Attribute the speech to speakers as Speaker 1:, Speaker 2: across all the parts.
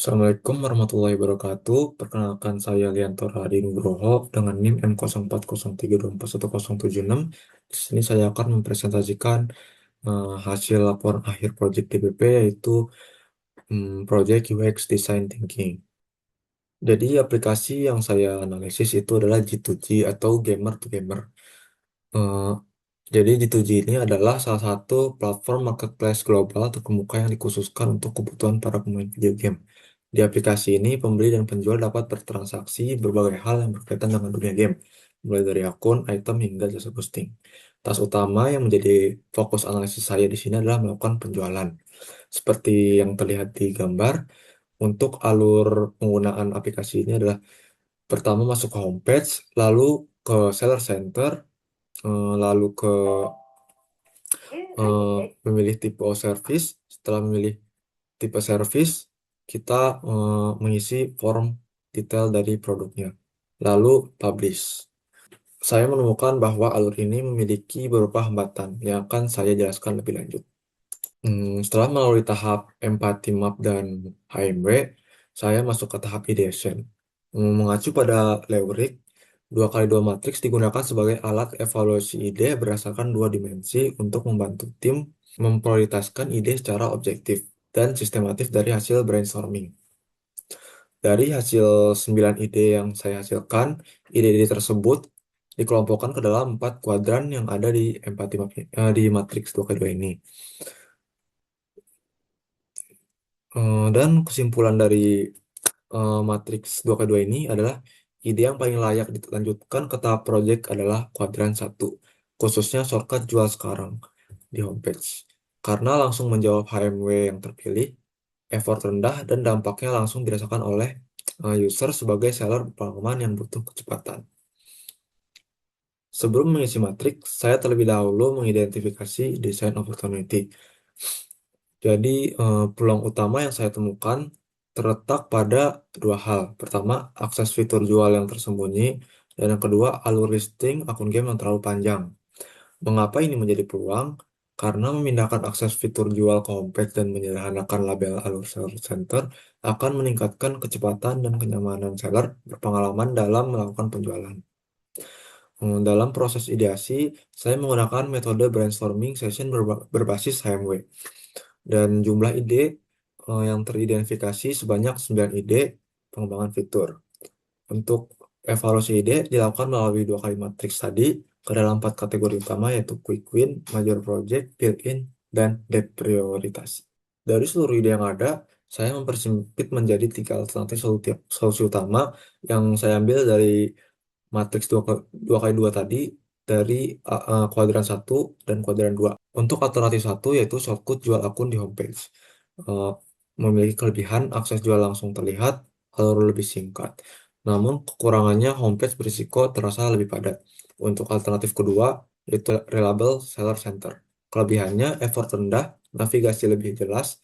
Speaker 1: Assalamualaikum warahmatullahi wabarakatuh. Perkenalkan saya Lianto Hadi Nugroho dengan NIM M0403241076. Di sini saya akan mempresentasikan hasil laporan akhir proyek DBP yaitu Project UX Design Thinking. Jadi aplikasi yang saya analisis itu adalah G2G atau Gamer to Gamer. Eh, jadi G2G ini adalah salah satu platform marketplace global terkemuka yang dikhususkan untuk kebutuhan para pemain video game. Di aplikasi ini, pembeli dan penjual dapat bertransaksi berbagai hal yang berkaitan dengan dunia game, mulai dari akun, item, hingga jasa posting. Tas utama yang menjadi fokus analisis saya di sini adalah melakukan penjualan. Seperti yang terlihat di gambar, untuk alur penggunaan aplikasi ini adalah pertama masuk ke homepage, lalu ke seller center, lalu ke memilih tipe service. Setelah memilih tipe service, kita mengisi form detail dari produknya, lalu publish. Saya menemukan bahwa alur ini memiliki beberapa hambatan yang akan saya jelaskan lebih lanjut. Setelah melalui tahap empathy map dan HMW, saya masuk ke tahap ideation. Mengacu pada Leurig, 2x2 matriks digunakan sebagai alat evaluasi ide berdasarkan dua dimensi untuk membantu tim memprioritaskan ide secara objektif dan sistematif dari hasil brainstorming. Dari hasil 9 ide yang saya hasilkan, ide-ide tersebut dikelompokkan ke dalam 4 kuadran yang ada di empathy map, di matriks 2x2 ini. Dan kesimpulan dari matriks 2x2 ini adalah ide yang paling layak dilanjutkan ke tahap project adalah kuadran 1, khususnya shortcut jual sekarang di homepage. Karena langsung menjawab HMW yang terpilih, effort rendah, dan dampaknya langsung dirasakan oleh user sebagai seller pengalaman yang butuh kecepatan. Sebelum mengisi matriks, saya terlebih dahulu mengidentifikasi design opportunity. Jadi, peluang utama yang saya temukan terletak pada dua hal. Pertama, akses fitur jual yang tersembunyi, dan yang kedua, alur listing akun game yang terlalu panjang. Mengapa ini menjadi peluang? Karena memindahkan akses fitur jual ke homepage dan menyederhanakan label alur seller center akan meningkatkan kecepatan dan kenyamanan seller berpengalaman dalam melakukan penjualan. Dalam proses ideasi, saya menggunakan metode brainstorming session berbasis HMW. Dan jumlah ide yang teridentifikasi sebanyak 9 ide pengembangan fitur. Untuk evaluasi ide dilakukan melalui dua kali matriks tadi ke dalam 4 kategori utama yaitu quick win, major project, built-in, dan dead prioritas. Dari seluruh ide yang ada, saya mempersempit menjadi 3 alternatif solusi utama yang saya ambil dari matriks 2x2 tadi, dari kuadran 1 dan kuadran 2. Untuk alternatif 1 yaitu shortcut jual akun di homepage. Eh, Memiliki kelebihan akses jual langsung terlihat, alur lebih singkat. Namun kekurangannya homepage berisiko terasa lebih padat. Untuk alternatif kedua yaitu reliable seller center. Kelebihannya effort rendah, navigasi lebih jelas,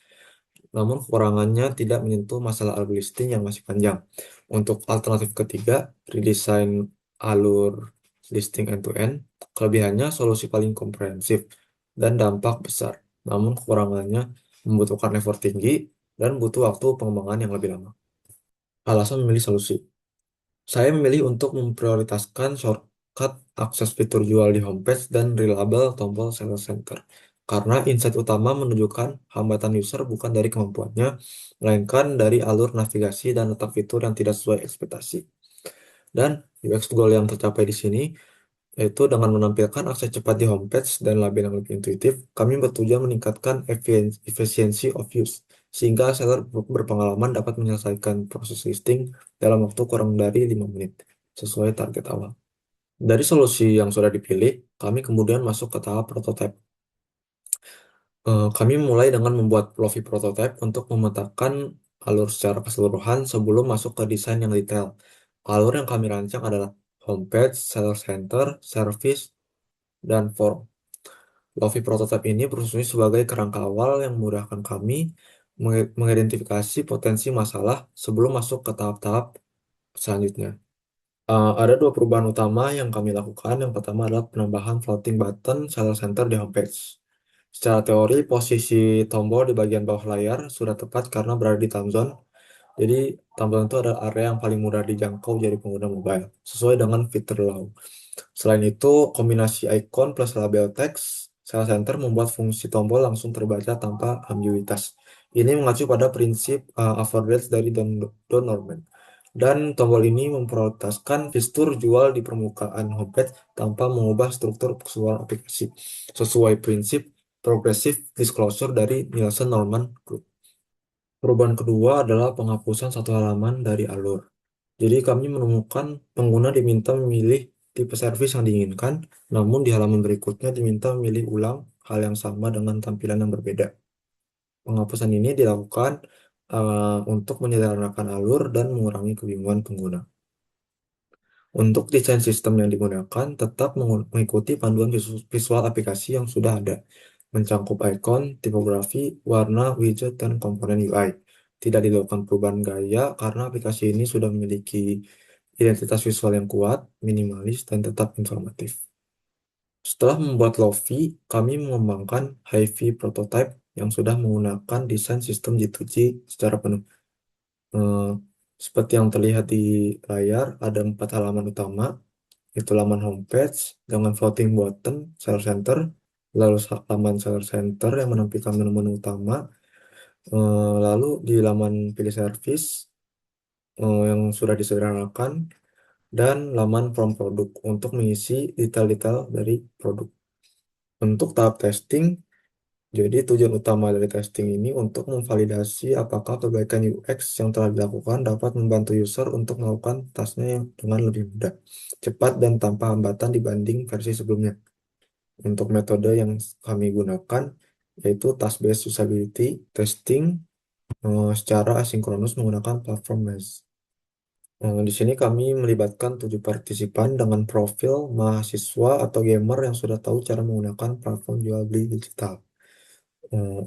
Speaker 1: namun kekurangannya tidak menyentuh masalah alur listing yang masih panjang. Untuk alternatif ketiga, redesign alur listing end-to-end. Kelebihannya solusi paling komprehensif dan dampak besar. Namun kekurangannya membutuhkan effort tinggi dan butuh waktu pengembangan yang lebih lama. Alasan memilih solusi. Saya memilih untuk memprioritaskan shortcut akses fitur jual di homepage dan reliable tombol seller center. Karena insight utama menunjukkan hambatan user bukan dari kemampuannya, melainkan dari alur navigasi dan letak fitur yang tidak sesuai ekspektasi. Dan UX goal yang tercapai di sini yaitu dengan menampilkan akses cepat di homepage dan label yang lebih intuitif, kami bertujuan meningkatkan efisiensi of use, sehingga seller berpengalaman dapat menyelesaikan proses listing dalam waktu kurang dari 5 menit, sesuai target awal. Dari solusi yang sudah dipilih, kami kemudian masuk ke tahap prototype. Kami mulai dengan membuat Plovi prototype untuk memetakan alur secara keseluruhan sebelum masuk ke desain yang detail. Alur yang kami rancang adalah homepage, seller center, service, dan form. Lofi prototype ini berfungsi sebagai kerangka awal yang memudahkan kami mengidentifikasi potensi masalah sebelum masuk ke tahap-tahap selanjutnya. Ada dua perubahan utama yang kami lakukan. Yang pertama adalah penambahan floating button seller center di homepage. Secara teori, posisi tombol di bagian bawah layar sudah tepat karena berada di time zone. Jadi tampilan itu ada area yang paling mudah dijangkau dari pengguna mobile, sesuai dengan fitur Law. Selain itu, kombinasi icon plus label teks Style Center membuat fungsi tombol langsung terbaca tanpa ambiguitas. Ini mengacu pada prinsip avoidance dari Don Norman. Dan tombol ini memprioritaskan fitur jual di permukaan homepage tanpa mengubah struktur keseluruhan aplikasi, sesuai prinsip progressive disclosure dari Nielsen Norman Group. Perubahan kedua adalah penghapusan satu halaman dari alur. Jadi kami menemukan pengguna diminta memilih tipe servis yang diinginkan, namun di halaman berikutnya diminta memilih ulang hal yang sama dengan tampilan yang berbeda. Penghapusan ini dilakukan untuk menyederhanakan alur dan mengurangi kebingungan pengguna. Untuk desain sistem yang digunakan tetap mengikuti panduan visual aplikasi yang sudah ada, mencangkup icon, tipografi, warna, widget, dan komponen UI. Tidak dilakukan perubahan gaya karena aplikasi ini sudah memiliki identitas visual yang kuat, minimalis, dan tetap informatif. Setelah membuat Lofi, kami mengembangkan Hi-Fi prototype yang sudah menggunakan desain sistem G2G secara penuh. Eh, Seperti yang terlihat di layar, ada 4 halaman utama, itu laman homepage dengan floating button, seller center, lalu laman seller center yang menampilkan menu-menu utama, lalu di laman pilih service yang sudah disederhanakan, dan laman from produk untuk mengisi detail-detail dari produk. Untuk tahap testing, jadi tujuan utama dari testing ini untuk memvalidasi apakah perbaikan UX yang telah dilakukan dapat membantu user untuk melakukan tasnya dengan lebih mudah, cepat, dan tanpa hambatan dibanding versi sebelumnya. Untuk metode yang kami gunakan yaitu task-based usability testing secara asinkronus menggunakan platform Mesh. Di sini kami melibatkan 7 partisipan dengan profil mahasiswa atau gamer yang sudah tahu cara menggunakan platform jual beli digital.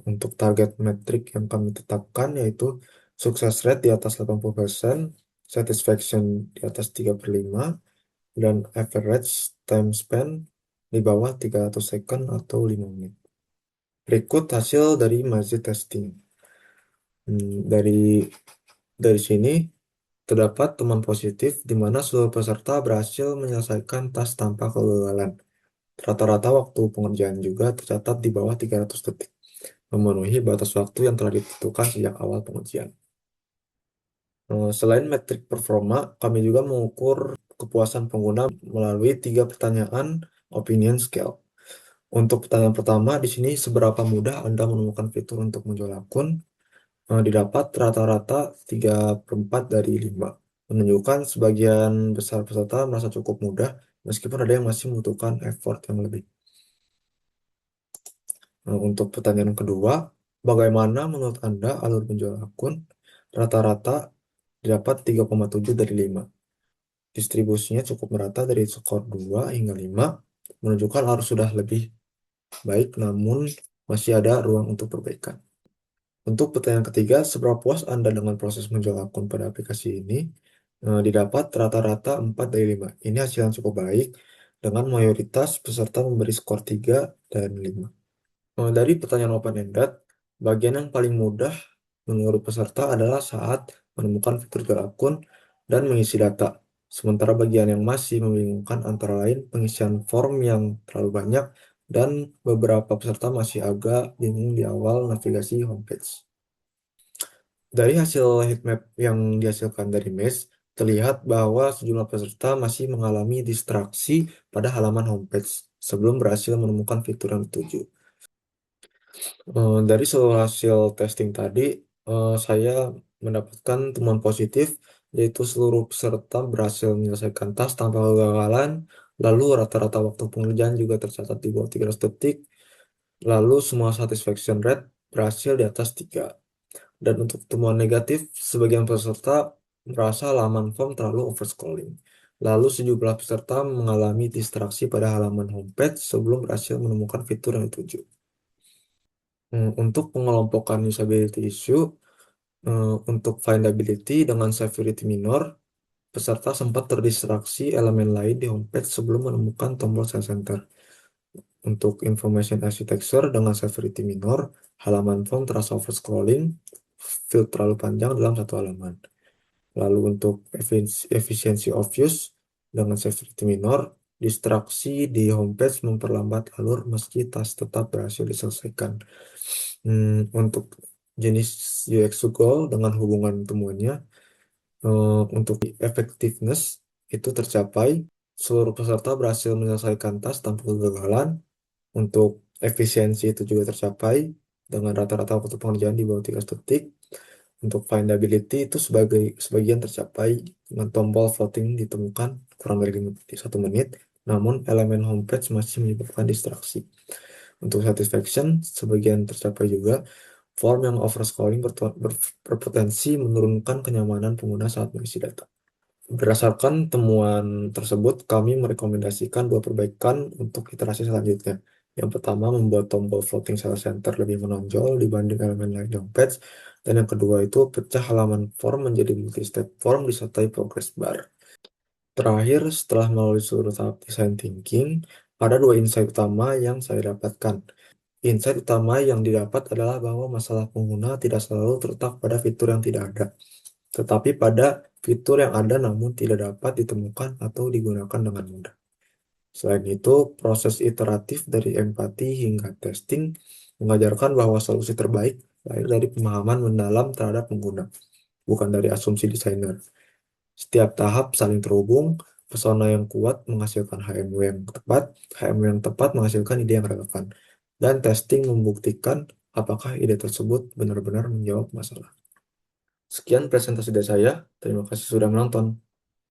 Speaker 1: Untuk target metrik yang kami tetapkan yaitu sukses rate di atas 80%, satisfaction di atas 3/5, dan average time spend di bawah 300 second atau 5 menit. Berikut hasil dari Mazi testing. Dari sini terdapat teman positif di mana seluruh peserta berhasil menyelesaikan tas tanpa kegagalan. Rata-rata waktu pengerjaan juga tercatat di bawah 300 detik, memenuhi batas waktu yang telah ditentukan sejak awal pengujian. Selain metrik performa, kami juga mengukur kepuasan pengguna melalui 3 pertanyaan opinion scale. Untuk pertanyaan pertama, di sini seberapa mudah Anda menemukan fitur untuk menjual akun? Didapat rata-rata 3/4 dari 5, menunjukkan sebagian besar peserta merasa cukup mudah, meskipun ada yang masih membutuhkan effort yang lebih. Untuk pertanyaan kedua, bagaimana menurut Anda alur penjual akun? Rata-rata didapat 3,7 dari 5. Distribusinya cukup merata dari skor 2 hingga 5, menunjukkan arus sudah lebih baik, namun masih ada ruang untuk perbaikan. Untuk pertanyaan ketiga, seberapa puas Anda dengan proses menjual akun pada aplikasi ini? Didapat rata-rata 4 dari 5. Ini hasil yang cukup baik, dengan mayoritas peserta memberi skor 3 dan 5. Dari pertanyaan open-ended, bagian yang paling mudah menurut peserta adalah saat menemukan fitur jual akun dan mengisi data. Sementara bagian yang masih membingungkan antara lain pengisian form yang terlalu banyak dan beberapa peserta masih agak bingung di awal navigasi homepage. Dari hasil heatmap yang dihasilkan dari Mesh, terlihat bahwa sejumlah peserta masih mengalami distraksi pada halaman homepage sebelum berhasil menemukan fitur yang dituju. Dari seluruh hasil testing tadi, saya mendapatkan temuan positif, yaitu seluruh peserta berhasil menyelesaikan tas tanpa kegagalan, lalu rata-rata waktu pengerjaan juga tercatat di bawah 300 detik, lalu semua satisfaction rate berhasil di atas 3. Dan untuk temuan negatif, sebagian peserta merasa laman form terlalu overscrolling. Lalu sejumlah peserta mengalami distraksi pada halaman homepage sebelum berhasil menemukan fitur yang dituju. Untuk pengelompokan usability issue, untuk findability dengan severity minor, peserta sempat terdistraksi elemen lain di homepage sebelum menemukan tombol Sell Center. Untuk information architecture dengan severity minor, halaman form terasa overscrolling, field terlalu panjang dalam satu halaman. Lalu untuk efisiensi of use dengan severity minor, distraksi di homepage memperlambat alur meski tas tetap berhasil diselesaikan. Untuk jenis UX to goal dengan hubungan temuannya, untuk effectiveness itu tercapai, seluruh peserta berhasil menyelesaikan tas tanpa kegagalan. Untuk efisiensi itu juga tercapai dengan rata-rata waktu pengerjaan di bawah 3 detik. Untuk findability itu sebagian tercapai dengan tombol voting ditemukan kurang dari 1 menit, namun elemen homepage masih menyebabkan distraksi. Untuk satisfaction, sebagian tercapai juga. Form yang overscrolling berpotensi menurunkan kenyamanan pengguna saat mengisi data. Berdasarkan temuan tersebut, kami merekomendasikan 2 perbaikan untuk iterasi selanjutnya. Yang pertama, membuat tombol floating cell center lebih menonjol dibanding elemen lain di homepage. Dan yang kedua itu, pecah halaman form menjadi multi-step form disertai progress bar. Terakhir, setelah melalui seluruh tahap design thinking, ada 2 insight utama yang saya dapatkan. Insight utama yang didapat adalah bahwa masalah pengguna tidak selalu terletak pada fitur yang tidak ada, tetapi pada fitur yang ada namun tidak dapat ditemukan atau digunakan dengan mudah. Selain itu, proses iteratif dari empati hingga testing mengajarkan bahwa solusi terbaik lahir dari pemahaman mendalam terhadap pengguna, bukan dari asumsi desainer. Setiap tahap saling terhubung, persona yang kuat menghasilkan HMW yang tepat, HMW yang tepat menghasilkan ide yang relevan, dan testing membuktikan apakah ide tersebut benar-benar menjawab masalah. Sekian presentasi dari saya. Terima kasih sudah menonton.